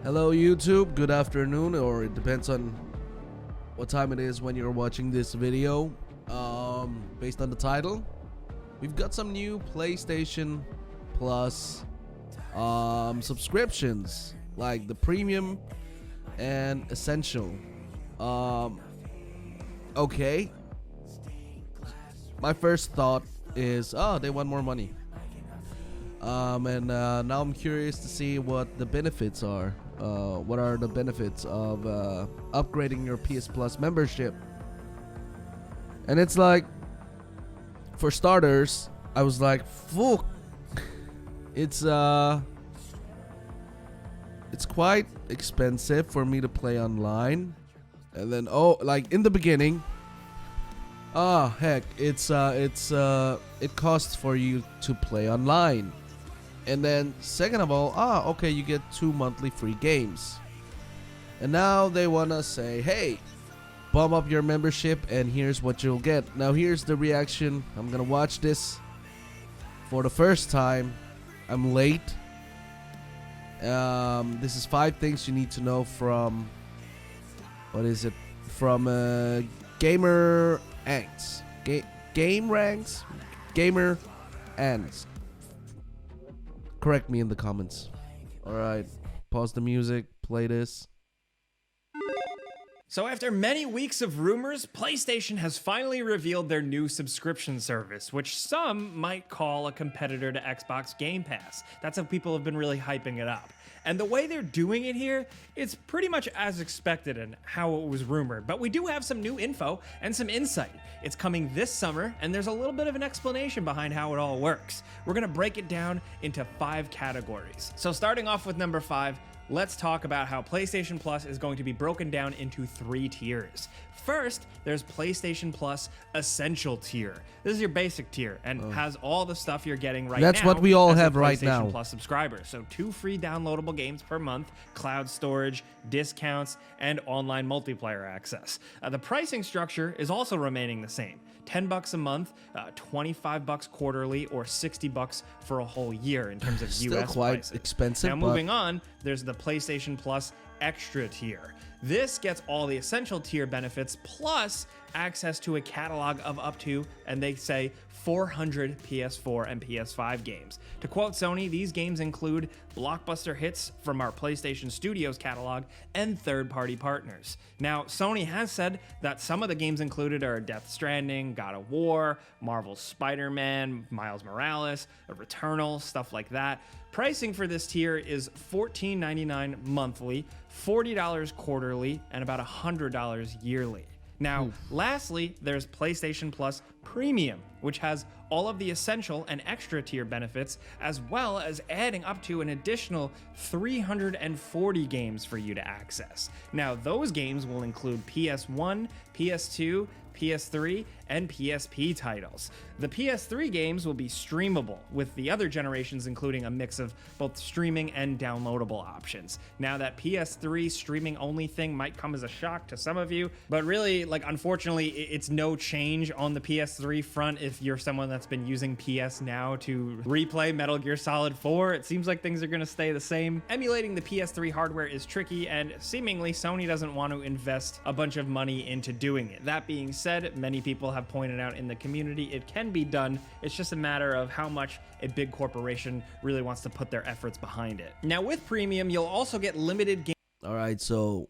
Hello YouTube, good afternoon, or it depends on what time it is when you're watching this video. Based on the title, we've got some new PlayStation Plus subscriptions, like the Premium and Essential. Okay. My first thought is, oh, they want more money. And now I'm curious to see what the benefits are. What are the benefits of upgrading your PS Plus membership? And it's like, for starters, I was like, fuck. It's quite expensive for me to play online. And then like in the beginning, heck, it costs for you to play online. And then second of all, okay, you get 2 monthly free games. And now they wanna say, hey, bump up your membership and here's what you'll get. Now here's the reaction. I'm gonna watch this for the first time. I'm late. This is 5 things you need to know from, what is it? From Gamer Ants. Game Ranks? Gamer Ants. Correct me in the comments. Alright, pause the music, play this. So after many weeks of rumors, PlayStation has finally revealed their new subscription service, which some might call a competitor to Xbox Game Pass. That's how people have been really hyping it up. And the way they're doing it here, it's pretty much as expected and how it was rumored. But we do have some new info and some insight. It's coming this summer, and there's a little bit of an explanation behind how it all works. We're gonna break it down into 5 categories. So starting off with number 5, let's talk about how PlayStation Plus is going to be broken down into 3 tiers. First, there's PlayStation Plus Essential tier. This is your basic tier and has all the stuff you're getting right now. That's what we all as a have right now. PlayStation Plus subscriber. So 2 free downloadable games per month, cloud storage, discounts, and online multiplayer access. The pricing structure is also remaining the same. $10 a month, $25 quarterly, or $60 for a whole year in terms of Still US quite prices. expensive. Now moving on, there's the PlayStation Plus Extra tier. This gets all the Essential tier benefits plus access to a catalog of up to, and they say, 400 PS4 and PS5 games. To quote Sony, these games include blockbuster hits from our PlayStation Studios catalog and third-party partners. Now, Sony has said that some of the games included are Death Stranding, God of War, Marvel's Spider-Man, Miles Morales, Returnal, stuff like that. Pricing for this tier is $14.99 monthly, $40 quarterly, and about $100 yearly. Now, lastly, there's PlayStation Plus Premium, which has all of the Essential and Extra tier benefits, as well as adding up to an additional 340 games for you to access. Now, those games will include PS1, PS2, PS3, and PSP titles. The PS3 games will be streamable, with the other generations including a mix of both streaming and downloadable options. Now, that PS3 streaming only thing might come as a shock to some of you, but really, like, unfortunately, it's no change on the PS3 front if you're someone that's been using PS Now to replay Metal Gear Solid 4. It seems like things are gonna stay the same. Emulating the PS3 hardware is tricky, and seemingly Sony doesn't want to invest a bunch of money into doing it. That being said, many people have pointed out in the community it can be done. It's just a matter of how much a big corporation really wants to put their efforts behind it. Now, with Premium, you'll also get limited games. Alright, so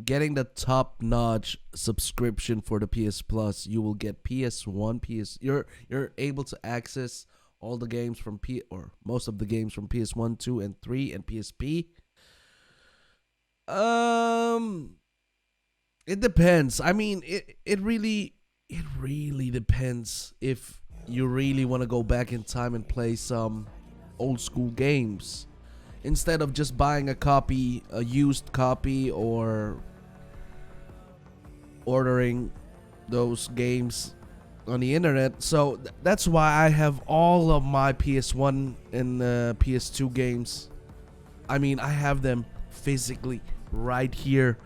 getting the top-notch subscription for the PS Plus, you will get PS1, you're able to access all the games from or most of the games from PS1, 2, and 3, and PSP. It depends. I mean, it really depends if you really want to go back in time and play some old school games instead of just buying a used copy, or ordering those games on the internet. So that's why I have all of my PS1 and PS2 games. I mean, I have them physically right here.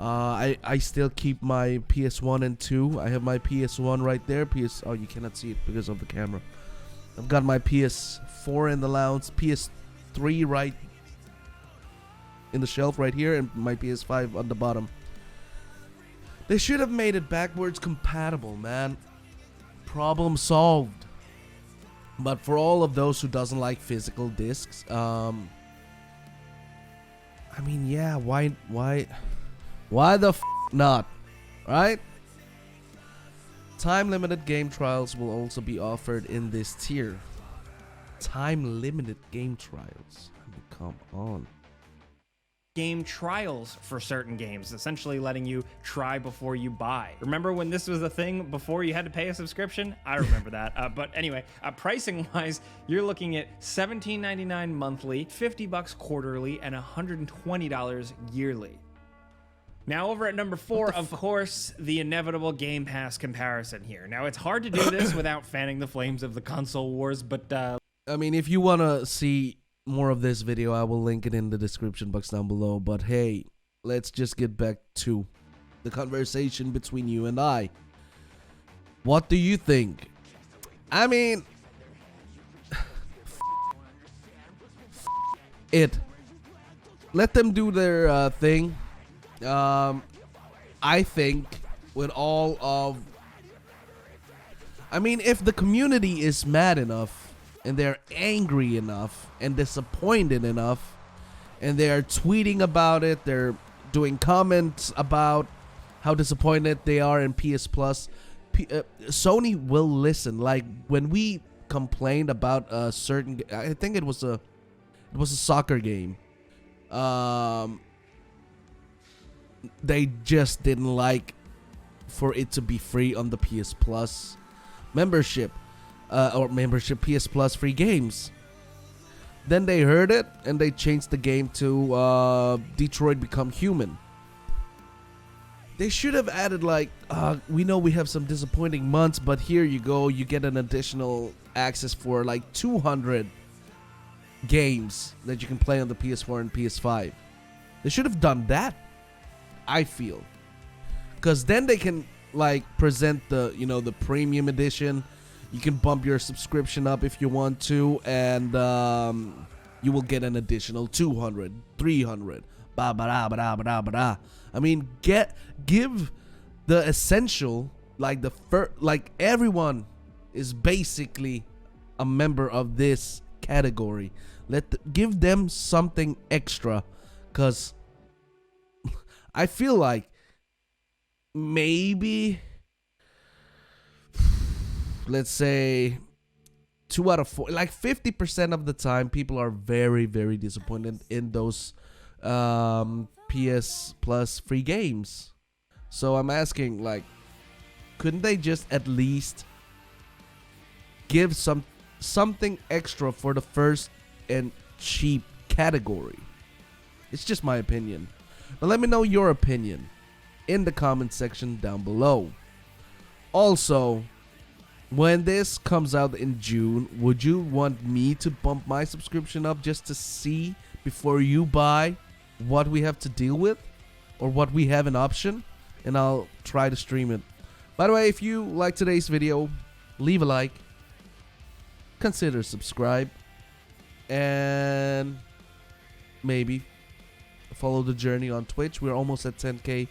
I still keep my PS1 and 2. I have my PS1 right there. Oh, you cannot see it because of the camera. I've got my PS4 in the lounge, PS3 right in the shelf right here and my PS5 on the bottom. They should have made it backwards compatible, man. Problem solved. But for all of those who doesn't like physical discs, I mean, yeah, why the f not, right? Time-limited game trials will also be offered in this tier. Time-limited game trials. I mean, come on. Game trials for certain games, essentially letting you try before you buy. Remember when this was a thing before you had to pay a subscription? I remember that. But anyway, pricing wise, you're looking at $17.99 monthly, $50 quarterly, and $120 yearly. Now over at number 4, of course, the inevitable Game Pass comparison here. Now it's hard to do this without fanning the flames of the console wars, but I mean, if you want to see more of this video, I will link it in the description box down below. But hey, let's just get back to the conversation between you and I. What do you think? I mean, it. Let them do their thing. I think with all of... I mean, if the community is mad enough, and they're angry enough and disappointed enough, and they're tweeting about it, they're doing comments about how disappointed they are in PS Plus, Sony will listen. Like when we complained about a certain, I think it was a soccer game, they just didn't like for it to be free on the PS Plus membership. Or membership PS Plus free games. Then they heard it and they changed the game to Detroit Become Human. They should have added like, we know we have some disappointing months, but here you go, you get an additional access for like 200 games that you can play on the PS4 and PS5. They should have done that, I feel, because then they can like present the, you know, the premium edition. You can bump your subscription up if you want to, and you will get an additional 200, 300. I mean, give the essential, like like everyone is basically a member of this category. Give them something extra, cause I feel like maybe, let's say 2 out of 4, like 50% of the time, people are very, very disappointed in those PS Plus free games. So I'm asking, like, couldn't they just at least give something extra for the first and cheap category? It's just my opinion. But let me know your opinion in the comment section down below. Also, when this comes out in June, would you want me to bump my subscription up just to see before you buy what we have to deal with or what we have an option? And I'll try to stream it. By the way, if you like today's video, leave a like, consider subscribe, and maybe follow the journey on Twitch. We're almost at 10k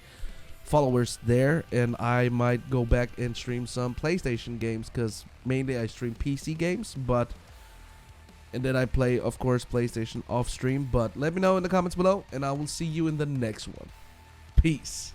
followers there, and I might go back and stream some PlayStation games, because mainly I stream PC games, and then I play, of course, PlayStation off stream. But let me know in the comments below, and I will see you in the next one. Peace.